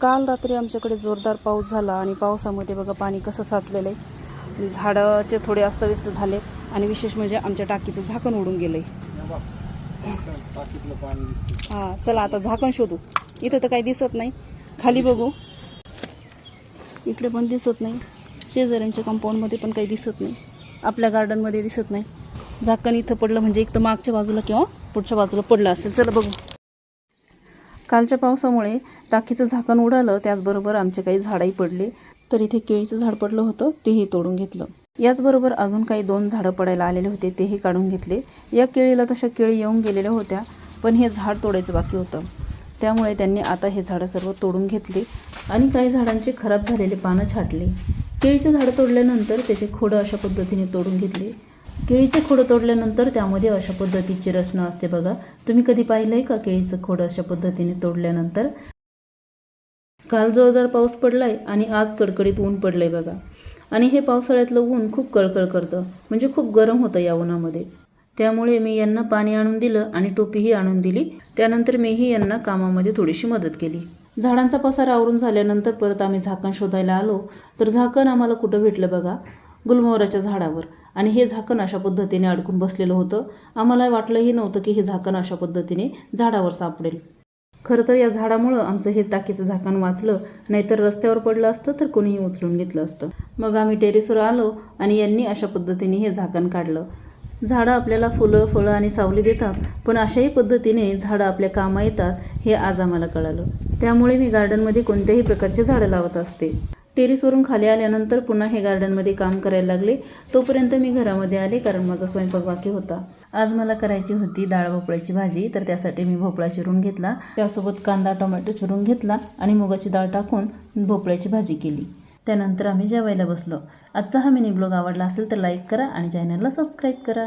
काल रात्री आमच्याकडे जोरदार पाऊस झाला आणि पावसामध्ये बघा पाणी कसं साचलेलं आहे. झाडाचे थोडे अस्तव्यस्त झाले आणि विशेष म्हणजे आमच्या टाकीचं झाकण उडून गेलंय. हां, चला आता झाकण शोधू. इथं तर काही दिसत नाही, खाली बघू, इकडे पण दिसत नाही, शेजाऱ्यांच्या कंपाऊंडमध्ये पण काही दिसत नाही, आपल्या गार्डनमध्ये दिसत नाही. झाकण इथं पडलं म्हणजे एक तर मागच्या बाजूला किंवा पुढच्या बाजूला पडलं असेल. चला बघू. कालच्या पावसामुळे टाकीचं झाकण उडालं, त्याचबरोबर आमचे काही झाडंही पडले. तर इथे केळीचं झाड पडलं होतं, तेही तोडून घेतलं. याचबरोबर अजून काही 2 झाडं पडायला आलेले होते, तेही काढून घेतले. या केळीला तशा केळी येऊन गेलेल्या होत्या, पण हे झाड तोडायचं बाकी होतं. त्यामुळे त्यांनी आता हे झाडं सर्व तोडून घेतले आणि काही झाडांचे खराब झालेले पानं छाटले. केळीचे झाडं तोडल्यानंतर त्याचे खोडं अशा पद्धतीने तोडून घेतले. केळीचे खोडं तोडल्यानंतर त्यामध्ये अशा पद्धतीची रचना असते बघा. तुम्ही कधी पाहिलं आहे का केळीचं खोडं अशा पद्धतीने तोडल्यानंतर? काल जोरदार पाऊस पडलाय आणि आज कडकडीत ऊन पडलंय बघा. आणि हे पावसाळ्यातलं ऊन खूप कळकळ करतं, म्हणजे खूप गरम होतं या उन्हामध्ये. त्यामुळे मी यांना पाणी आणून दिलं आणि टोपीही आणून दिली. त्यानंतर मीही यांना कामामध्ये थोडीशी मदत केली. झाडांचा पसारा आवरून झाल्यानंतर परत आम्ही झाकण शोधायला आलो. तर झाकण आम्हाला कुठं भेटलं बघा, गुलमोहराच्या झाडावर. आणि हे झाकण अशा पद्धतीने अडकून बसलेलं होतं. आम्हाला वाटलंही नव्हतं की हे झाकण अशा पद्धतीने झाडावर सापडेल. खरं तर या झाडामुळं आमचं हे टाकीचं झाकण वाचलं, नाहीतर रस्त्यावर पडलं असतं तर कोणीही उचलून घेतलं असतं. मग आम्ही टेरेसवर आलो आणि यांनी अशा पद्धतीने हे झाकण काढलं. झाडं आपल्याला फुलं, फळं आणि सावली देतात, पण अशाही पद्धतीने झाडं आपल्या कामा येतात हे आज आम्हाला कळालं. त्यामुळे मी गार्डनमध्ये कोणत्याही प्रकारचे झाडं लावत असते. टेरेसवरून खाली आल्यानंतर पुन्हा हे गार्डनमध्ये काम करायला लागले. तोपर्यंत मी घरामध्ये आले, कारण माझा स्वयंपाक बाकी होता. आज मला करायची होती डाळ भोपळ्याची भाजी. तर त्यासाठी मी भोपळा चिरून घेतला, त्यासोबत कांदा टोमॅटो चिरून घेतला आणि मुगाची डाळ टाकून भोपळ्याची भाजी केली. त्यानंतर आम्ही जेवायला बसलो. आजचा हा मिनी ब्लॉग आवडला असेल तर लाईक करा आणि चॅनलला सबस्क्राईब करा.